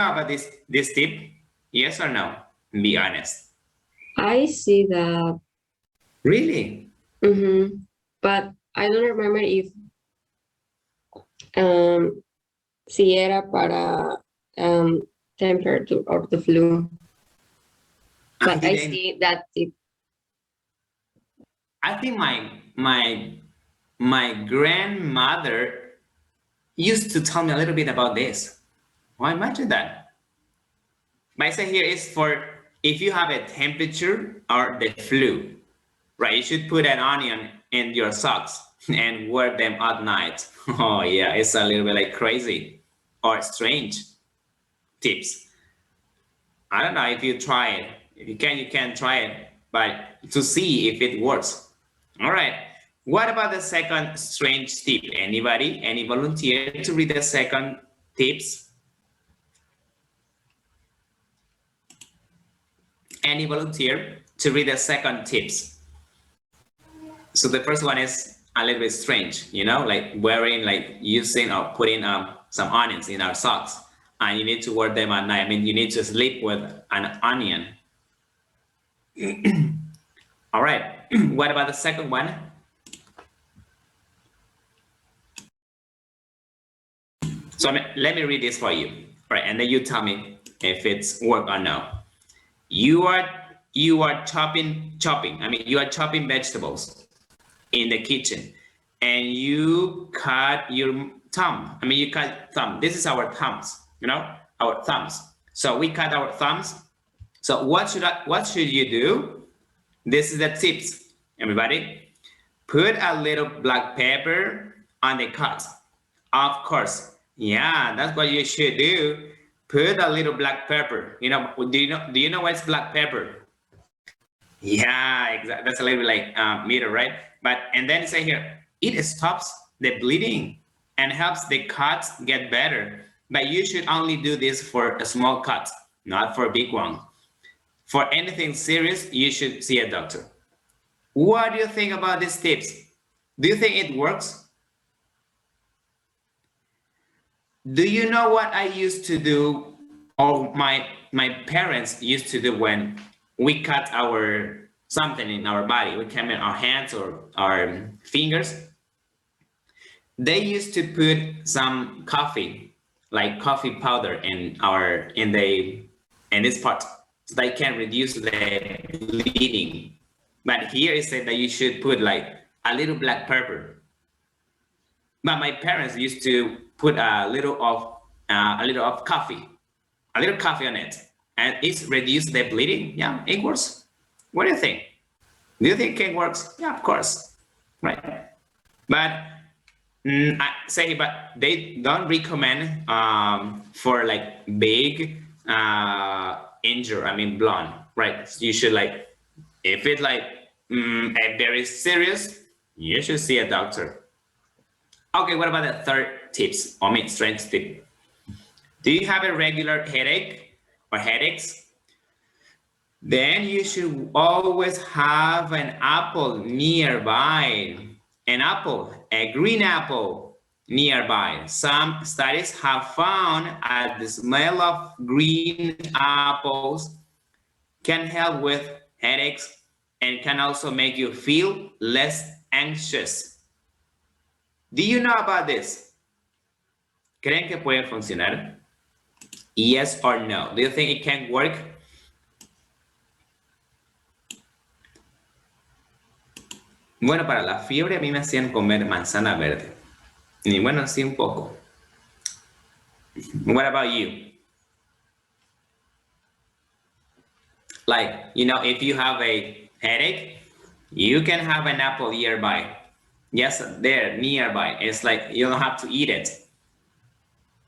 about this tip? Yes or no? Be honest. I see that. Really? But I don't remember if si era para temperature or the flu. But I see that tip. I think my grandmother used to tell me a little bit about this. Well, imagine that. But I say here is for if you have a temperature or the flu, right? You should put an onion in your socks and wear them at night. Oh yeah, it's a little bit like crazy or strange tips. I don't know if you try it. If you can try it, but to see if it works. All right. What about the second strange tip? Anybody? Any volunteer to read the second tips? Any volunteer to read the second tips? So the first one is a little bit strange, you know, like wearing, like using or putting some onions in our socks, and you need to wear them at night. I mean, you need to sleep with an onion. All right. What about the second one? So let me read this for you, right? And then you tell me if it's work or no. You are chopping. I mean, you are chopping vegetables in the kitchen, and you cut your thumb. I mean, you cut thumb. This is our thumbs, you know, our thumbs. So we cut our thumbs. So what should you do? This is the tips, everybody. Put a little black pepper on the cut. Of course, yeah, that's what you should do. Put a little black pepper. You know, do you know what's black pepper? Yeah, exactly. That's a little bit like meter, right? But and then say here, it stops the bleeding and helps the cuts get better. But you should only do this for a small cut, not for a big one. For anything serious, you should see a doctor. What do you think about these tips? Do you think it works? Do you know what I used to do, or my parents used to do when we cut our something in our body? We came in our hands or our fingers. They used to put some coffee, like coffee powder, in this part, so they can reduce the bleeding. But here it said that you should put like a little black pepper. But my parents used to put a little of coffee, a little coffee on it, and it's reduced the bleeding. Yeah, it works. What do you think? Do you think it works? Yeah, of course, right? But but they don't recommend for like big injury. I mean, blood, right? You should like, if it's like a very serious, you should see a doctor. Okay, what about the third tips? I mean, strength tip. Do you have a regular headache or headaches? Then you should always have an apple nearby. An apple, a green apple nearby. Some studies have found that the smell of green apples can help with headaches and can also make you feel less anxious. Do you know about this? ¿Creen que puede funcionar? Yes or no? Do you think it can work? Bueno, para la fiebre a mí me hacían comer manzana verde. Y bueno, sí un poco. What about you? Like, you know, if you have a headache, you can have an apple nearby. Yes, there, nearby. It's like you don't have to eat it.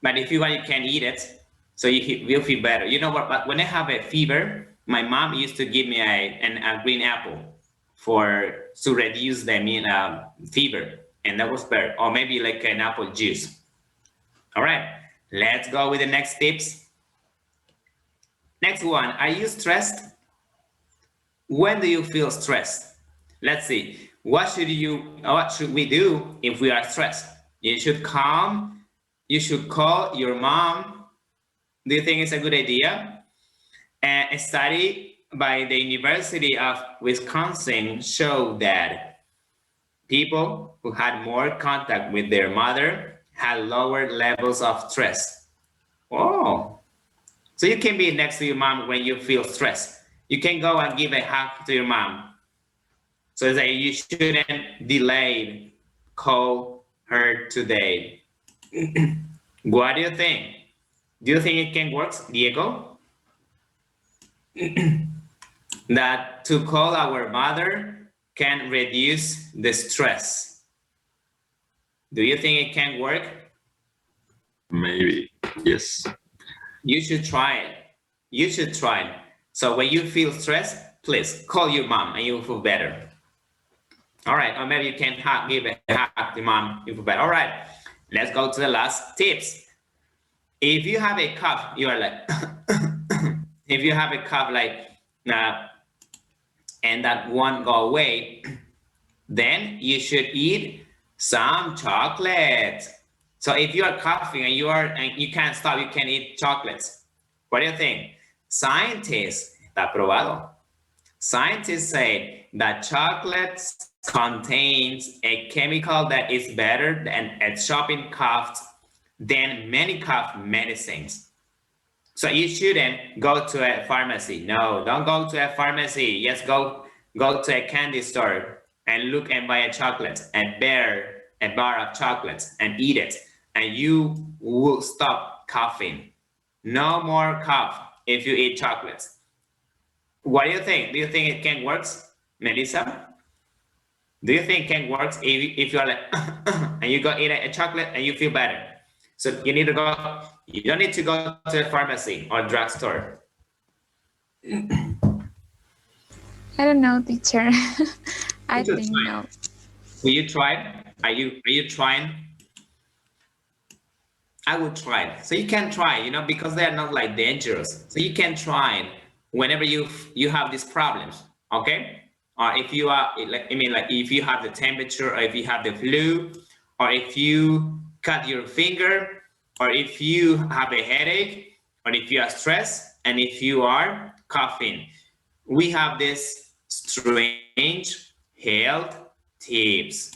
But if you want, you can eat it, so you will feel better. You know what? But when I have a fever, my mom used to give me a green apple to reduce the fever, and that was better. Or maybe like an apple juice. All right, let's go with the next tips. Next one, are you stressed? When do you feel stressed? Let's see. What should we do if we are stressed? You should call your mom Do you think it's a good idea? A study by the University of Wisconsin showed that people who had more contact with their mother had lower levels of stress. Oh, so you can be next to your mom when you feel stressed. You can go and give a hug to your mom. So that you shouldn't delay call her today. What do you think? Do you think it can work, Diego? That to call our mother can reduce the stress. Do you think it can work? Maybe, yes. You should try it. You should try it. So when you feel stressed, please call your mom and you'll feel better. All right, or maybe you can give a hug to mom, you feel better. All right, let's go to the last tips. If you have a cough, you are like, if you have a cough like, and that won't go away, then you should eat some chocolate. So if you are coughing and you can't stop, you can eat chocolates. What do you think? Scientists, está probado. Scientists say that chocolate contains a chemical that is better at stopping coughs than many cough medicines. So you shouldn't go to a pharmacy. No, don't go to a pharmacy. Just go to a candy store and look and buy a chocolate, a bar of chocolates and eat it. And you will stop coughing. No more cough if you eat chocolates. What do you think? Do you think it can work, Melissa? Do you think it can work if you're like, and you go eat a chocolate and you feel better? So you don't need to go to a pharmacy or drugstore. I don't know, teacher. I think no. Will you try? Are you trying? I would try it. So you can try, because they're not like dangerous. So you can try it whenever you have these problems, okay? Or if you are, if you have the temperature, or if you have the flu, or if you cut your finger, or if you have a headache, or if you are stressed, and if you are coughing. We have this strange health tips.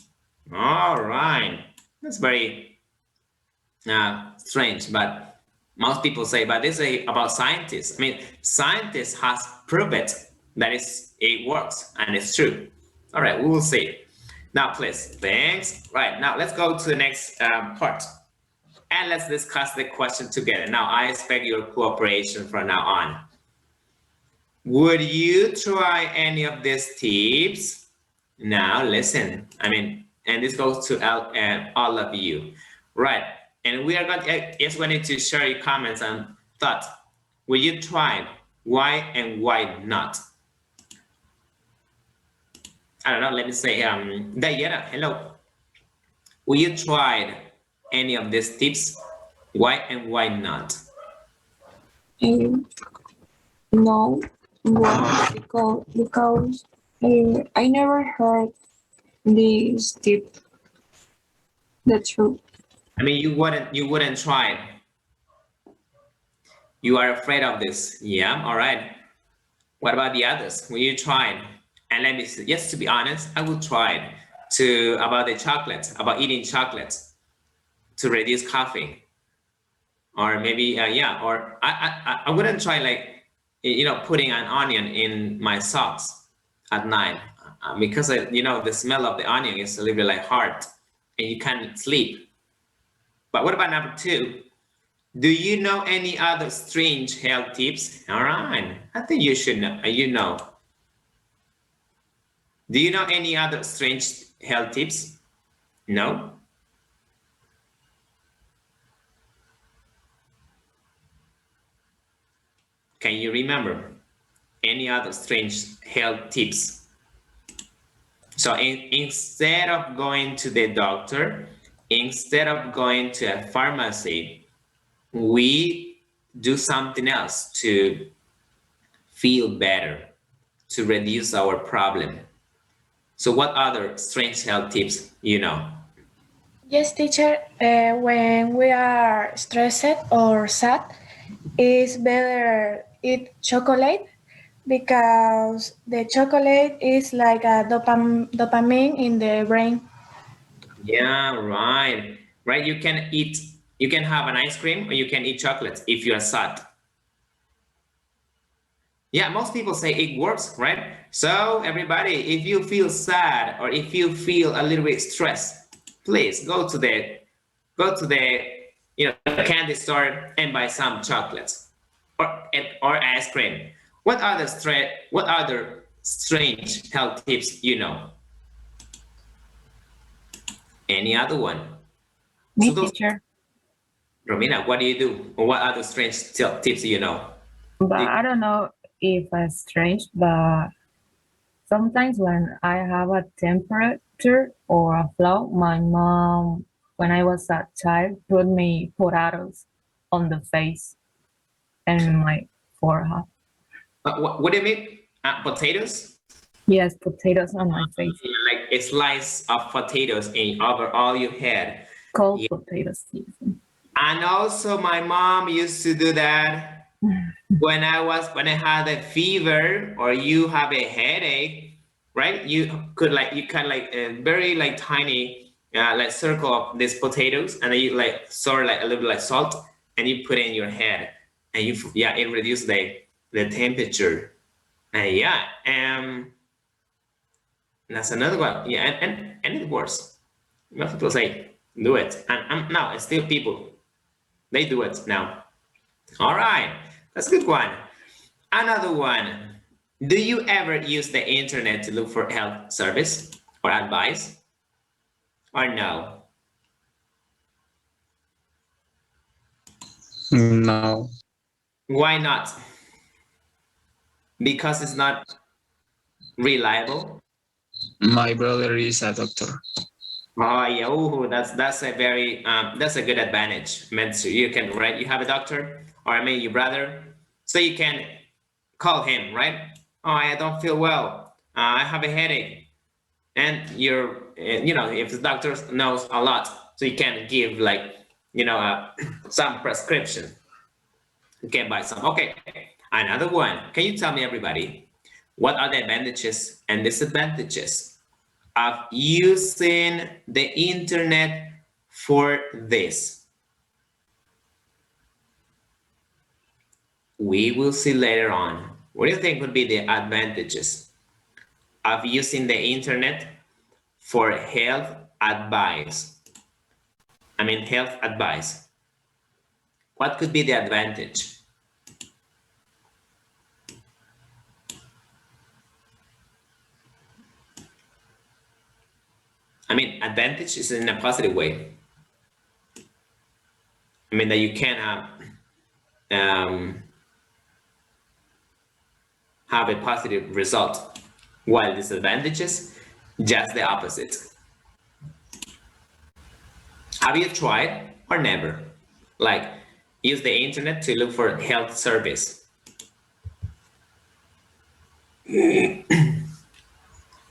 All right, that's very strange, but most people say, but this is about scientists. Scientists has proven that it works and it's true. All right, we will see. Now, please, thanks. Right, now let's go to the next part. And let's discuss the question together. Now, I expect your cooperation from now on. Would you try any of these tips? Now, listen. And this goes to all of you. Right, and we are going to share your comments and thoughts. Will you try it? Why and why not? I don't know, let me say, Diana, hello. Will you try any of these tips? Why and why not? No, because I never heard this tip. That's true. You wouldn't try it. You are afraid of this. Yeah, all right. What about the others? Will you try it? And let me say, just to be honest, I will try it about the chocolates, about eating chocolates to reduce coughing. Or maybe, or I wouldn't try putting an onion in my socks at night because, the smell of the onion is a little bit hard and you can't sleep. But what about number 2? Do you know any other strange health tips? All right, I think you should know, Do you know any other strange health tips? No? Can you remember any other strange health tips? So instead of going to the doctor, instead of going to a pharmacy, we do something else to feel better, to reduce our problem. So what other strange health tips you know? Yes, teacher. When we are stressed or sad, it's better eat chocolate because the chocolate is like a dopamine in the brain. Yeah, right. Right. You can have an ice cream or you can eat chocolate if you're sad. Yeah, most people say it works, right? So everybody, if you feel sad or if you feel a little bit stressed, please go to the candy store and buy some chocolates or ice cream. What other strange health tips you know? Any other one? Me, So those, teacher. Romina, what do you do? Or what other strange tips do you know? But I don't know if it's strange, but sometimes when I have a temperature or a flu, my mom, when I was a child, put me potatoes on the face and my forehead. What do you mean? Potatoes? Yes, potatoes on my face. Like a slice of potatoes over all your head. Cold Yeah. potatoes. Yes. And also my mom used to do that when I had a fever or you have a headache, right? You cut like a very like tiny like circle of these potatoes and then you like sort like a little like salt and you put it in your head and it reduces the temperature. And that's another one. Yeah, and it works. Most people say do it, and now it's still people they do it now. All right, that's a good one. Another one. Do you ever use the internet to look for health service or advice, or no? No, Why not? Because it's not reliable. my brother is a doctor. Oh yeah, ooh, that's a very that's a good advantage. I mean, so you can right, you have a doctor, or I mean your brother, so you can call him, right? Oh, I don't feel well. I have a headache, and if the doctor knows a lot, so you can give like some prescription. You can buy some. Okay, another one. Can you tell me, everybody, what are the advantages and disadvantages of using the internet for this? We will see later on. What do you think would be the advantages of using the internet for health advice? I mean, health advice. What could be the advantage? I mean, advantage is in a positive way. I mean, that you can have a positive result, while disadvantages, just the opposite. Have you tried or never? Like, use the internet to look for health service?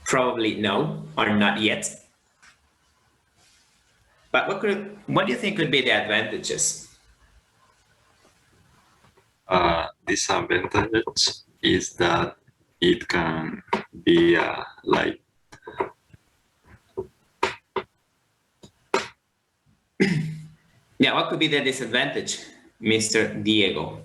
Probably no, or not yet. But what do you think could be the advantages? Disadvantage is that it can be like Yeah, what could be the disadvantage, Mr. Diego?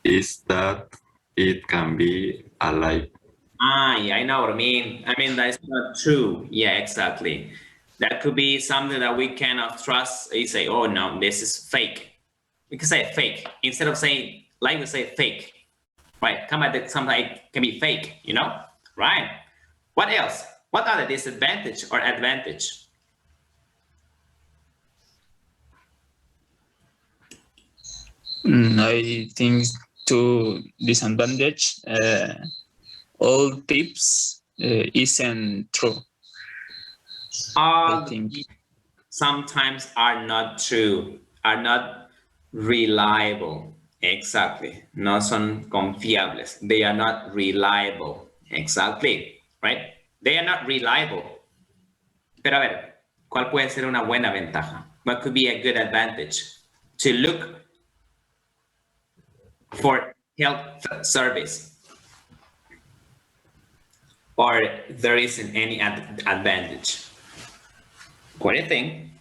is that it can be like Yeah, I know what I mean. I mean, that's not true. Yeah, exactly. That could be something that we cannot trust. You say, oh no, this is fake. We can say fake instead of saying, like we say fake, right? Come at that sometimes it can be fake, right? What else? What are the disadvantage or advantage? I think to disadvantage, all tips isn't true. All I think. sometimes are not true, are not reliable. Exactly. No son confiables. They are not reliable. Exactly. Right? They are not reliable. Pero a ver, ¿Cuál puede ser una buena ventaja? What could be a good advantage? To look for health service. Or there isn't any advantage. What do you think?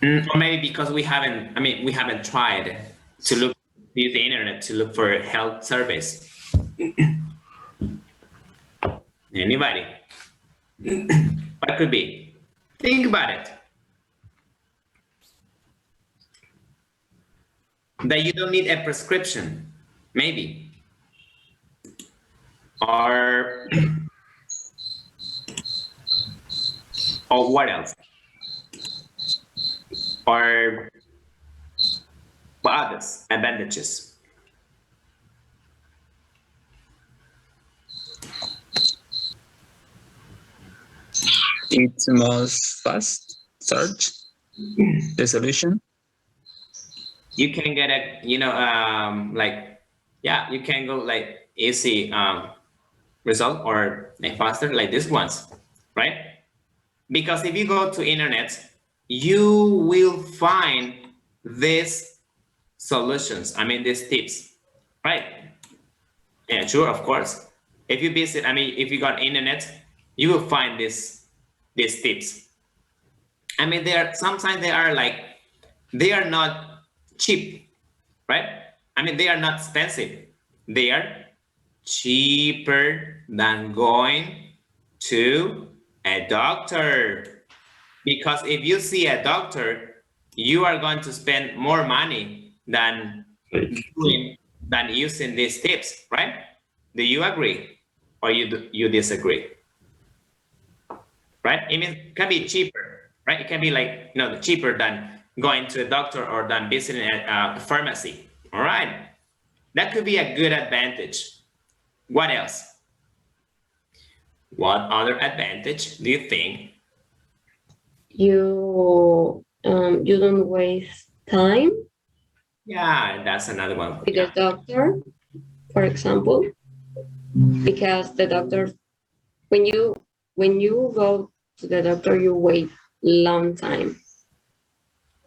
Or maybe because we haven't tried to use the internet to look for health service. Anybody? What could be? Think about it. That you don't need a prescription, maybe. Or what else? Or what others advantages? It's most fast search the solution. You can get a, you can go like easy result or faster like this ones, right? Because if you go to internet, you will find these solutions. These tips, right? Yeah, sure, of course. If you visit, if you got internet, you will find these tips. Sometimes they are not cheap, right? They are not expensive. They are cheaper than going to a doctor. Because if you see a doctor, you are going to spend more money than using these tips, right? Do you agree or you disagree? Right? It can be cheaper, right? It can be cheaper than going to a doctor or than visiting a pharmacy. All right. That could be a good advantage. What else? What other advantage do you think? You don't waste time Yeah, that's another one. with the doctor, for example, because the doctor, when you go to the doctor, you wait long time.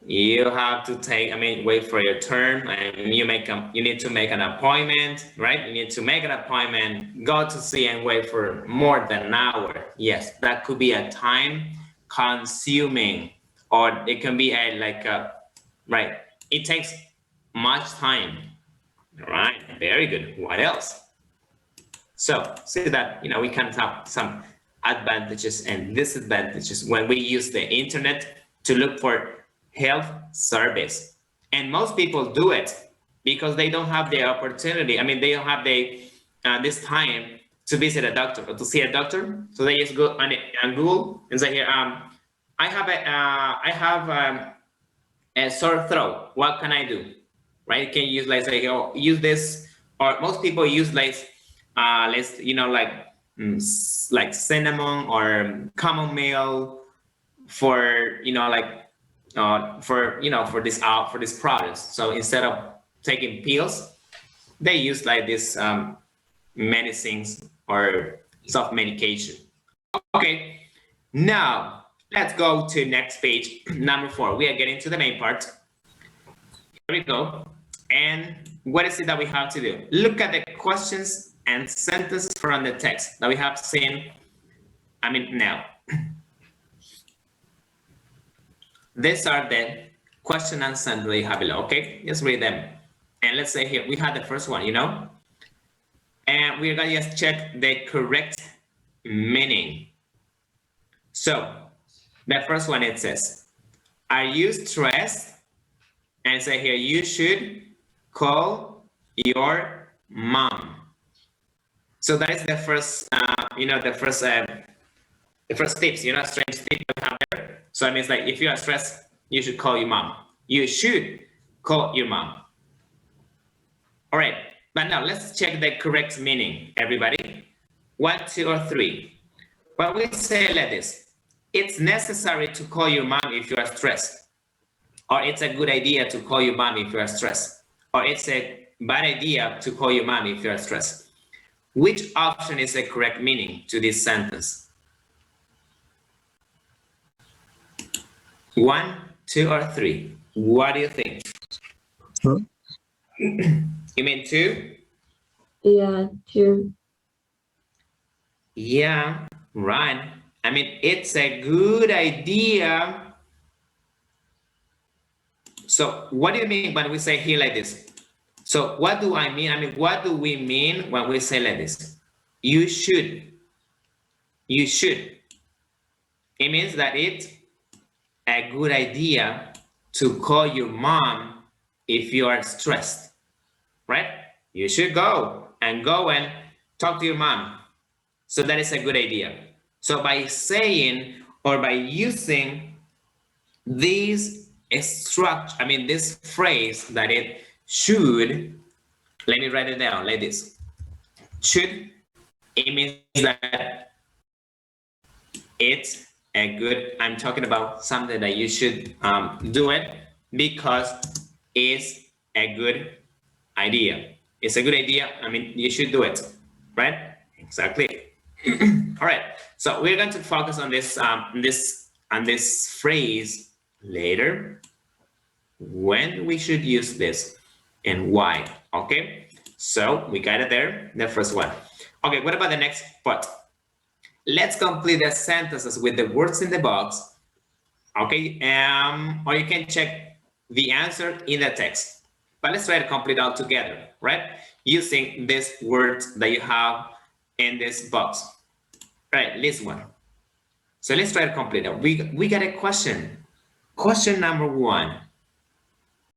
You have to wait for your turn, and you need to make an appointment, right? You need to make an appointment, go to see and wait for more than an hour. Yes, that could be a time consuming, or it can be right. It takes much time. All right, very good. What else? So see that, we can have some advantages and disadvantages when we use the internet to look for health service. And most people do it because they don't have the opportunity. They don't have this time to visit a doctor or to see a doctor. So they just go on Google and say, here, I have a sore throat. What can I do? Right? Can you use use this? Or most people use like cinnamon or chamomile for for this products. So instead of taking pills, they use this medicines or soft medication. Okay, now let's go to next page, number 4. We are getting to the main part. Here we go. And what is it that we have to do? Look at the questions and sentences from the text that we have seen. Now. These are the question and sentence that you have below. Okay, just read them. And let's say here we have the first one, and we're gonna just check the correct meaning. So the first one, it says, are you stressed? And say here, you should call your mom. So that is the first, the first tips, strange tips we have there. So it means if you are stressed, you should call your mom. You should call your mom. All right, but now let's check the correct meaning, everybody. 1, 2, or 3. Well, we say like this. It's necessary to call your mom if you are stressed. Or it's a good idea to call your mom if you are stressed. Or it's a bad idea to call your mom if you are stressed. Which option is the correct meaning to this sentence? 1, 2, or 3? What do you think? Two. You mean 2? Yeah, two. Yeah, right. I mean, it's a good idea. So what do you mean when we say here like this? So what do I mean? I mean, what do we mean when we say like this? You should. You should. It means that it's a good idea to call your mom if you are stressed, right? You should go and talk to your mom. So that is a good idea. So by saying or by using this structure, I mean this phrase that it should, let me write it down like this. Should, it means that it's a good, I'm talking about something that you should do it because it's a good idea. It's a good idea. I mean, you should do it, right? Exactly. All right. So we're going to focus on this phrase later, when we should use this and why. Okay. So we got it there. The first one. Okay. What about the next part? Let's complete the sentences with the words in the box. Okay. Or you can check the answer in the text. But let's try to complete all together, right? Using these words that you have in this box. Right, list one. So let's try to complete that. We got a question. Question number 1.